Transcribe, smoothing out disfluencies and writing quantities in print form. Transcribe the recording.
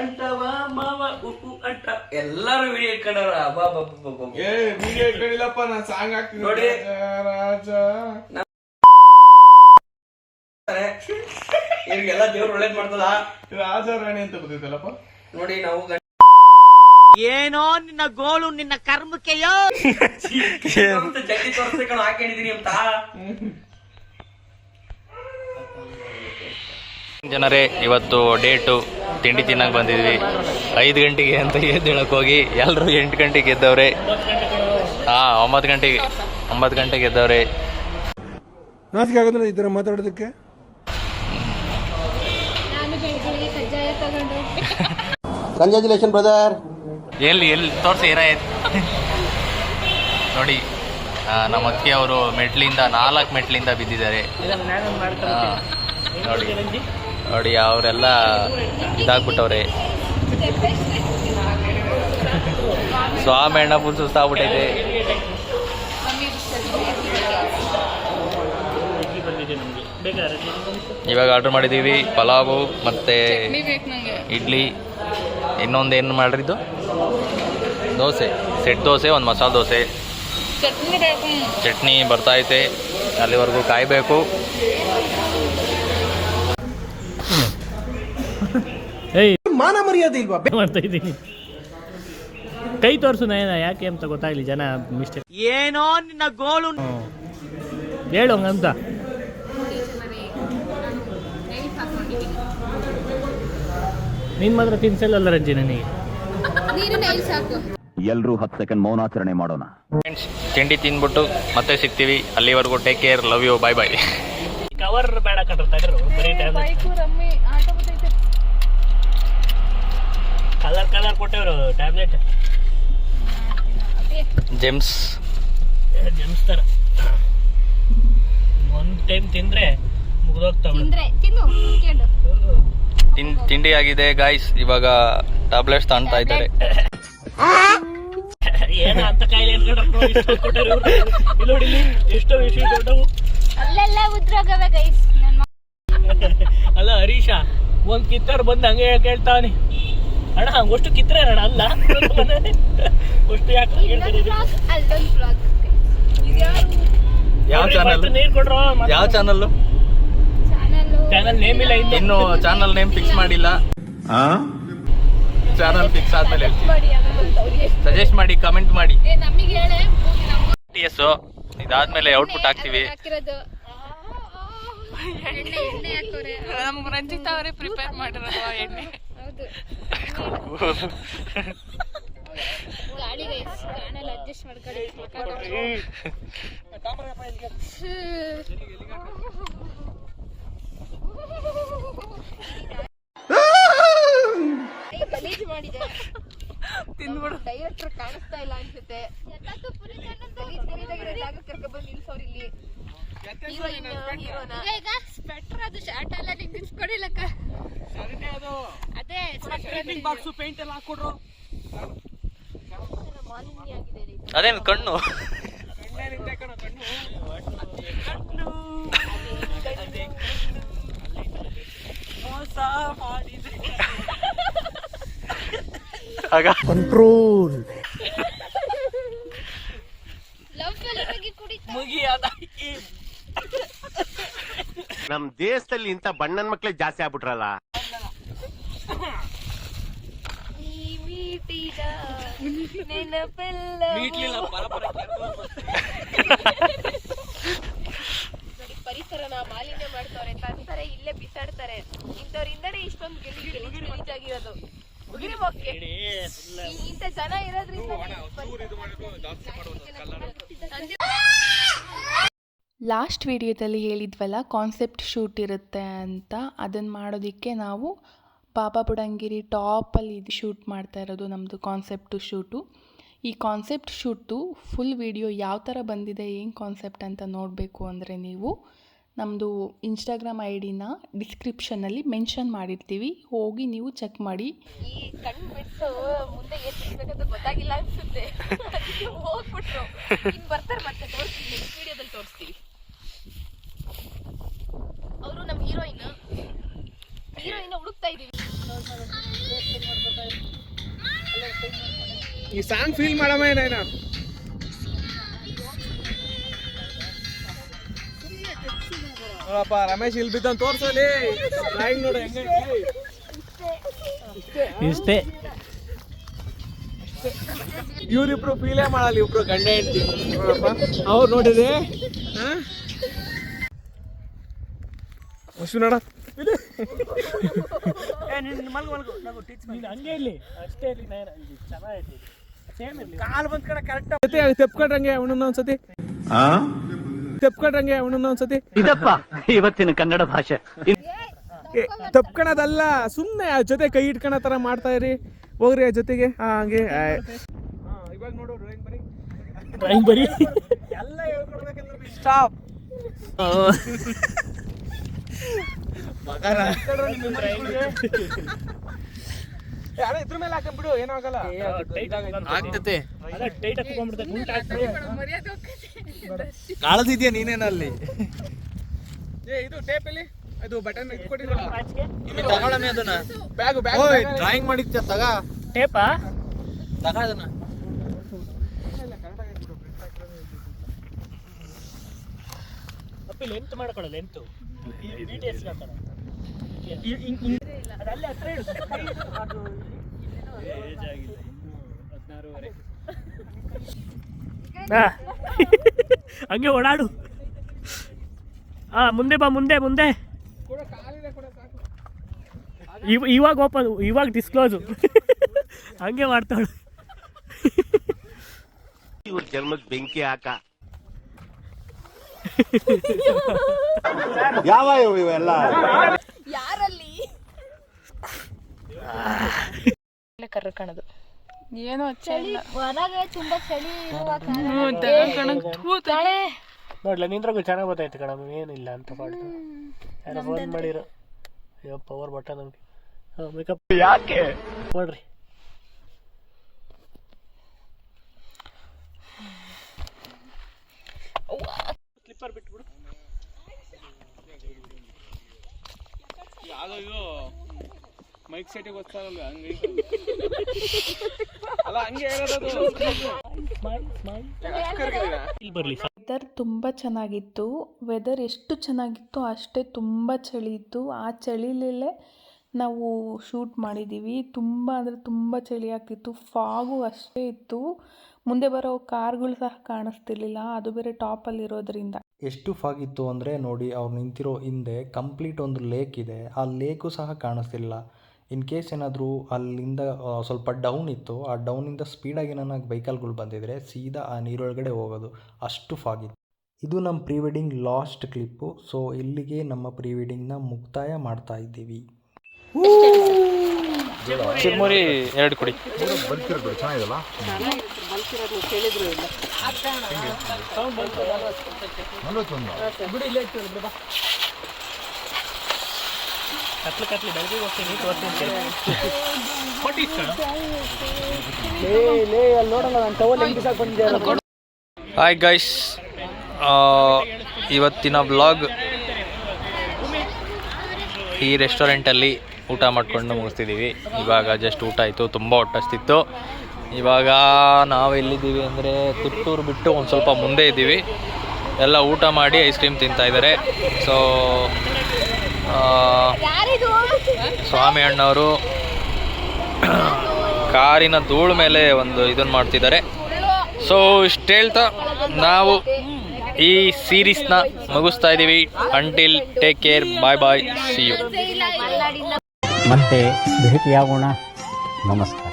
ಅಂತವ ಮಾವ ಅಂತ ಎಲ್ಲಾರು ವಿಡಿಯೋ ಇಟ್ಕೊಂಡವ್ರ. ವಿಡಿಯೋ ಇಟ್ಕೊಂಡಿಲ್ಲಪ್ಪ, ನಾನು ಸಾಂಗ್ ಹಾಕ್ತೀನಿ ನೋಡಿ. ರಾಜ ಇವ್ರಿಗೆಲ್ಲ ದೇವ್ರು ಒಳ್ಳೇದ್ ಮಾಡ್ತದ. ರಾಜ ರಾಣಿ ಅಂತ ಗೊತ್ತಿತ್ತಲ್ಲಪ್ಪ. ನೋಡಿ ನಾವು ಏನೋ ನಿನ್ನ ಗೋಳು ನಿನ್ನ ಕರ್ಮಕ್ಕೆಯೋ ಜಗ್ಗಿ ತೋರಿಸ್ಬೇಕಣ ಹಾಕೊಂಡಿದೀನಿ ಅಂತ. ಜನರೇ, ಇವತ್ತು ಡೇಟು ತಿಂಡಿ ತಿನ್ನಕ್ಕೆ ಬಂದಿದ್ವಿ. 5 ಗಂಟೆಗೆ ಅಂತ ಎದ್ದೇಳಕ್ಕೆ ಹೋಗಿ ಎಲ್ಲರೂ 8 ಗಂಟೆಗೆ ಎದ್ದವ್ರೆ. 9 ಗಂಟೆಗೆ ಎದ್ದವ್ರೆ. ನಾಚಿಕೆ ಆಗೋದಿಲ್ಲ ಈ ಥರ ಮಾತಾಡೋದಕ್ಕೆ. Congratulation brother. ಎಲ್ಲಿ ತೋರಿಸಿ ಏನಾಯ್ತು ನೋಡಿ. ನಮ್ಮ ಅಕ್ಕಿ ಅವರು 4 ಮೆಟ್ಲಿಂದ ಬಿದ್ದಿದ್ದಾರೆ. ನೋಡಿ ಅವರೆಲ್ಲ ಇದಾಗ್ಬಿಟ್ಟವ್ರೆ. ಸ್ವಾಮಿ ಅಣ್ಣ ಫುಲ್ ಸುಸ್ತಾಗ್ಬಿಟ್ಟೈತೆ. ಇವಾಗ ಆರ್ಡರ್ ಮಾಡಿದ್ದೀವಿ ಪಲಾವು ಮತ್ತು ಇಡ್ಲಿ. ಇನ್ನೊಂದು ಏನು ಮಾಡಿದ್ದು ದೋಸೆ, ಸೆಟ್ ದೋಸೆ, ಒಂದು ಮಸಾಲೆ ದೋಸೆ, ಚಟ್ನಿ ಬರ್ತೈತೆ. ಅಲ್ಲಿವರೆಗೂ ಕಾಯಬೇಕು. ಮಾನ ಮರ್ಯಾದೆ ಇಲ್ವಾ ಮಾಡ್ತಾ ಇದ್ದೀನಿ. ಕೈ ತೋರಿಸು ನಯನ, ಯಾಕೆ ಅಂತ ಗೊತ್ತಾಗ್ಲಿ ಜನ ಮಿಸ್ಟೇಕ್. ಏನೋ ನಿನ್ನ ಗೋಳು ಹೇಳು ಹಂಗಂತ. ನೀನ್ ಮಾತ್ರ ತಿನ್ಸಲ್ಲ ರಂಜಿ ನನಗೆ. ಎಲ್ರೂ 10 ಸೆಕೆಂಡ್ ಮೌನಾಚರಣೆ ಮಾಡೋಣ. ತಿಂಡಿ ತಿಂದ್ಬಿಟ್ಟು ಮತ್ತೆ ಸಿಗ್ತೀವಿ. ಅಲ್ಲಿವರೆಗೂ take care, love you, bye bye. Cover ಬೇಡ ಕಟ್ಟಿರ್ತಾರೆ, ಕಲರ್ ಕೊಟ್ಟವ್ರು ಟ್ಯಾಬ್ಲೆಟ್. ಜೆಮ್ಸ್ ತರ ಒಂದ್ ಟೈಮ್ ತಿಂದ್ರೆ ಮುಗ್ದೋಗ್ತಾವೆ. ತಿಂಡಿ ಆಗಿದೆ ಗಾಯ್ಸ್. ಇವಾಗ ಟ್ಯಾಬ್ಲೆಟ್ಸ್ ತಗೊಳ್ತಾ ಇದ್ದಾರೆ. ಏನ ಅಂತ ಕಾಯಿಲೆ ನೋಡಿ ಎಷ್ಟೋ ವಿಷಯ ದೊಡ್ಡವು. ಅಲ್ಲ ಹರೀಶ, ಒಂದ್ ಕಿತ್ತರ್ ಬಂದ್ ಹಂಗೆ ಕೇಳ್ತಾವನಿ, ಅಣ್ಣ ಅಷ್ಟು ಕಿತ್ತರೆ ಅಣ್ಣ ಅಲ್ಲ ಅಷ್ಟು ಯಾಕೆ ಯಾವ ಚಾನಲ್? ನೀರ್ ಕೊಡ್ರ. ಯಾವ ಚಾನಲ್? ಚಾನಲ್ ನೇಮ್ ಇಲ್ಲ, ಇನ್ನು ಚಾನಲ್ ನೇಮ್ ಫಿಕ್ಸ್ ಮಾಡಿಲ್ಲ. ಚಾನಲ್ ಫಿಕ್ಸ್ ಆದ್ಮೇಲೆ ಸಜೆಸ್ಟ್ ಮಾಡಿ, ಕಮೆಂಟ್ ಮಾಡಿ. ಇದಾದ್ಮೇಲೆ ಔಟ್ಪುಟ್ ಹಾಕ್ತಿವಿ. ರಂಜಿತಾ ಅವರೇ ಪ್ರಿಪೇರ್ ಮಾಡಿರೋದು ಎಣ್ಣೆ. ಗಾಡಿ ಚಾನಲ್ ಅಡ್ಜಸ್ಟ್ ಮಾಡ್ಕೊಳ್ಳಿ. ಗಲೀಜು ಮಾಡಿದೆ ತಿಂದ್ಬಿಡು. ಡೈರೆಕ್ಟರ್ ಕಾಣಿಸ್ತಾ ಇಲ್ಲ ಅನ್ಸುತ್ತೆ. ಗಲೀಜಾಗಿರೋ ಜಾಗ ಕರ್ಕೊಂಡ್ಬಂದು ನಿಲ್ಸೋರು ಇಲ್ಲಿ. ಈಗ ಸ್ವೆಟರ್ ಅದು ಶರ್ಟ್ ಎಲ್ಲ ನಿಂಗೆ ನಿಲ್ಸ್ಕೊಡಿಲ್ಲಕ್ಕ. ಅದೇ ಪೇಂಟ್ ಎಲ್ಲ ಹಾಕೊಡ್ರು. ಮಾಲಿನ್ಯ ಆಗಿದೆ. ಅದೇನು ಕಣ್ಣು? ಕಂಟ್ರೋಲ್. ನಮ್ ದೇಶದಲ್ಲಿ ಇಂತ ಬಣ್ಣನ್ ಮಕ್ಳೇ ಜಾಸ್ತಿ ಆಗ್ಬಿಟ್ರಲ್ಲ. ಪರಿಸರನ ಮಾಲಿನ್ಯ ಮಾಡ್ತಾರೆ, ತರ್ತಾರೆ, ಇಲ್ಲೇ ಬಿಸಾಡ್ತಾರೆ. ಇಂಥವ್ರಿಂದನೇ ಇಷ್ಟೊಂದು ಗಲೀಜಾಗಿರೋದು. ಇಂಥ ಜನ ಇರೋದ್ರಿಂದ ಲಾಸ್ಟ್ ವಿಡಿಯೋದಲ್ಲಿ ಹೇಳಿದ್ವಲ್ಲ ಕಾನ್ಸೆಪ್ಟ್ ಶೂಟ್ ಇರುತ್ತೆ ಅಂತ, ಅದನ್ನು ಮಾಡೋದಕ್ಕೆ ನಾವು ಬಾಬಾ ಬುಡಂಗಿರಿ ಟಾಪಲ್ಲಿ ಇದು ಶೂಟ್ ಮಾಡ್ತಾ ಇರೋದು ನಮ್ಮದು ಕಾನ್ಸೆಪ್ಟು ಶೂಟು. ಈ ಕಾನ್ಸೆಪ್ಟ್ ಶೂಟು ಫುಲ್ ವಿಡಿಯೋ ಯಾವ ಥರ ಬಂದಿದೆ, ಏನು ಕಾನ್ಸೆಪ್ಟ್ ಅಂತ ನೋಡಬೇಕು ಅಂದರೆ ನೀವು ನಮ್ಮದು ಇನ್ಸ್ಟಾಗ್ರಾಮ್ ಐಡಿನ ಡಿಸ್ಕ್ರಿಪ್ಷನಲ್ಲಿ ಮೆನ್ಷನ್ ಮಾಡಿರ್ತೀವಿ, ಹೋಗಿ ನೀವು ಚೆಕ್ ಮಾಡಿ. ಈ ಕಣ್ಣು ಬಿಟ್ಟು ಮುಂದೆ ಏನು ಸಿಗ್ಬೇಕಂತ ಗೊತ್ತಾಗಿಲ್ಲ ಅನ್ಸುತ್ತೆ, ಹೋಗ್ಬಿಟ್ರು. ಇನ್ನು ಬರ್ತಾರೆ ಮತ್ತೆ ತೋರಿಸ್ತೀವಿ, ನೆಕ್ಸ್ಟ್ ವಿಡಿಯೋದಲ್ಲಿ ತೋರಿಸ್ತೀವಿ. ಅವರು ನಮ್ಮ ಹೀರೋಯಿನ್ ಹುಡುಕ್ತಾ ಇದ್ದೀವಿ. ಈ ಸಾಂಗ್ ಫೀಲ್ ಮಾಡಮ್ಮ ಏನೇನ ನೋಡಪ್ಪ ರಮೇಶ್ ಇಲ್ಲಿ ಬಿದ್ದಂತ ತೋರ್ಸಲಿ ಡ್ರಾಯಿಂಗ್ ನೋಡು ಹೆಂಗೆ ಇಷ್ಟೇ ಇವ್ರಿಬ್ರು ಫೀಲೇ ಮಾಡಲ್ಲ ಇಬ್ರು ಗಂಡ ಹೆಂಡತಿ ನೋಡಪ್ಪ ಅವ್ರು ನೋಡಿದೆ ಅಶ್ವಿನ್ ನೋಡ ಹಂಗೆ ಇರ್ಲಿ ಅಷ್ಟೇ ಇರ್ಲಿ ಚೆನ್ನಾಗೈತಿ ಸೇಮ್ ಇರ್ಲಿ ಕಾಲ್ ಬಂದ್ ಕಡೆ ಕರೆಕ್ಟ್ ತೆಪ್ಕೊಂಡ್ರಂಗೆ ಅವನನ್ನ ಒಂದ್ಸತಿ ತೆಪ್ಕೊಂಡ್ರಂಗೆ ಅವನನ್ನ ಒಂದ್ಸತಿ ಇದಪ್ಪ ಇವತ್ತಿನ ಕನ್ನಡ ಭಾಷೆ ತಪ್ಕೊಳದಲ್ಲ ಸುಮ್ಮನೆ ಆ ಜೊತೆ ಕೈ ಇಟ್ಕೊಳೋ ತರ ಮಾಡ್ತಾ ಇರಿ ಹೋಗ್ರಿ ಆ ಜೊತೆಗೆ ಹಂಗೆ ಇವಾಗ ನೋಡು ಡ್ರಾಯಿಂಗ್ ಬರೀ ಎಲ್ಲ ಹೇಳ್ಕೊಡ್ಬೇಕಲ್ಲ ಸ್ಟಾಪ್ ಯಾರೋ ಇದ್ರ ಮೇಲೆ ಹಾಕೊಂಡ್ಬಿಡು ಏನೂ ಆಗಲ್ಲ ಆಗ್ತತೆ ಟೈಟ್ ಹಾಕೊಂಡ್ಬಿಡ್ತಾರೆ ಕಾಳದಿದ್ಯಾ ನೀನೇನಲ್ಲಿ ಇದು ಟೇಪ್ ಅಲ್ಲಿ ಅದು ಬಟನ್ ಇಟ್ಕೊಟ್ಟಿರಲ್ಲ ತಗೊಳಮೆ ಅದನ್ನ ಬ್ಯಾಗ್ ಡ್ರಾಯಿಂಗ್ ಮಾಡಿದ್ಯ ತಗ ಟೇಪಾ ತಗ ಅದನ್ನ ಅಪ್ಪಿ ಲೆಂತ್ ಮಾಡ್ಕೊಳ್ಳ ಲೆಂತ್ ಡೀಟೇಲ್ಸ್ ಹಾಕೋಣ ಅದಲ್ಲೇ ಹತ್ರ ಇಡು ಅದು ಏಜ್ ಆಗಿದೆ 16 ಹಂಗೆ ಓಡಾಡು ಮುಂದೆ ಬಾ ಮುಂದೆ ಮುಂದೆ ಇವಾಗ ಓಪನ್ ಇವಾಗ ಡಿಸ್ಕ್ಲೋಸು ಹಂಗೆ ಮಾಡ್ತಾಳು ಇವ್ರ ಜನ್ಮಕ್ ಬೆಂಕಿ ಹಾಕ ಯಾವ ಇವೆಲ್ಲ ಯಾರಲ್ಲಿ ಕರ್ರ ಕಾಣೋದು ಏನೋ ಚಳಿ ಹೊರಗೆ ತುಂಬಾ ಚಳಿ ನೋಡ್ಲ ನಿಂದ್ರಾಗ ಚೆನ್ನಾಗಿ ಗೊತ್ತಾಯ್ತು ಕಣ ಏನಿಲ್ಲ ಅಂತ ಪಾಡ್ತು ಯಾರೋ ಫೋನ್ ಮಾಡಿರೋ ಅಯ್ಯೋ ಪವರ್ ಬಟನ್ ನಮ್ಗೆ ಮೇಕಪ್ ಯಾಕೆ ನೋಡ್ರಿ ಸ್ಲಿಪ್ಪರ್ ಬಿಟ್ಬಿಡು ಯಾವ್ದೋ ಇದು ಮೈಕ್ ಸೆಟ್ಟಿಗೆ ಗೊತ್ತಾಗಲ್ಲ ಹಂಗೆ ಅಲ್ಲ ಹಂಗೆ ಹೇಳೋದು ಇಲ್ಲಿ ಬರಲಿ ವೆದರ್ ತುಂಬ ಚೆನ್ನಾಗಿತ್ತು. ವೆದರ್ ಎಷ್ಟು ಚೆನ್ನಾಗಿತ್ತು ಅಷ್ಟೇ ತುಂಬ ಚಳಿ ಇತ್ತು. ಆ ಚಳಿಲೇ ನಾವು ಶೂಟ್ ಮಾಡಿದ್ದೀವಿ. ತುಂಬ ಅಂದರೆ ತುಂಬ ಚಳಿ ಆಗ್ತಿತ್ತು. ಫಾಗು ಅಷ್ಟೇ ಇತ್ತು. ಮುಂದೆ ಬರೋ ಕಾರ್ಗಳು ಸಹ ಕಾಣಿಸ್ತಿರ್ಲಿಲ್ಲ, ಅದು ಬೇರೆ ಟಾಪಲ್ಲಿರೋದ್ರಿಂದ. ಎಷ್ಟು ಫಾಗಿತ್ತು ಅಂದರೆ ನೋಡಿ, ಅವ್ರು ನಿಂತಿರೋ ಹಿಂದೆ ಕಂಪ್ಲೀಟ್ ಒಂದು ಲೇಕ್ ಇದೆ. ಆ ಲೇಕು ಸಹ ಕಾಣಿಸ್ತಿಲ್ಲ. ಇನ್ ಕೇಸ್ ಏನಾದರೂ ಅಲ್ಲಿಂದ ಸ್ವಲ್ಪ ಡೌನ್ ಇತ್ತು, ಆ ಡೌನಿಂದ ಸ್ಪೀಡಾಗಿ ನನಗೆ ವೆಹಿಕಲ್ಗಳು ಬಂದಿದ್ರೆ ಸೀದಾ ಆ ನೀರೊಳಗಡೆ ಹೋಗೋದು, ಅಷ್ಟು ಫಾಗಿತ್ತು. ಇದು ನಮ್ಮ pre wedding last clip. So ಇಲ್ಲಿಗೆ ನಮ್ಮ ಪ್ರೀ ವೆಡ್ಡಿಂಗ್ನ ಮುಕ್ತಾಯ ಮಾಡ್ತಾ ಇದ್ದೀವಿ. ಚಿರ್ಮುರಿ 2 ಕೊಡಿ. ಕತ್ಲಿ ಬೆಳಗ್ಗೆ ಹೋಗ್ತೀನಿ ಹಾಯ್ ಗೈಸ್, ಇವತ್ತಿನ ವ್ಲಾಗ್ ಈ ರೆಸ್ಟೋರೆಂಟಲ್ಲಿ ಊಟ ಮಾಡಿಕೊಂಡು ಮುಗಿಸ್ತಿದ್ದೀವಿ. ಇವಾಗ ಜಸ್ಟ್ ಊಟ ಆಯಿತು, ತುಂಬ ಹೊಟ್ಟಸ್ತಿತ್ತು. ಇವಾಗ ನಾವು ಎಲ್ಲಿದ್ದೀವಿ ಅಂದರೆ ತಿಪ್ಟೂರು ಬಿಟ್ಟು ಒಂದು ಸ್ವಲ್ಪ ಮುಂದೆ ಇದ್ದೀವಿ. ಎಲ್ಲ ಊಟ ಮಾಡಿ ಐಸ್ ಕ್ರೀಮ್ ತಿಂತಾಯಿದ್ದಾರೆ. ಸೊ ಸ್ವಾಮಿ ಅಣ್ಣವರು ಕಾರಿನ ಧೂಳು ಮೇಲೆ ಒಂದು ಇದನ್ನು ಮಾಡ್ತಿದ್ದಾರೆ. ಸೊ ಇಷ್ಟು ಹೇಳ್ತಾ ನಾವು ಈ ಸೀರೀಸ್ನ ಮುಗಿಸ್ತಾ ಇದ್ದೀವಿ. Until take care, bye bye, see you. ಮತ್ತೆ ಭೇಟಿಯಾಗೋಣ. ನಮಸ್ಕಾರ.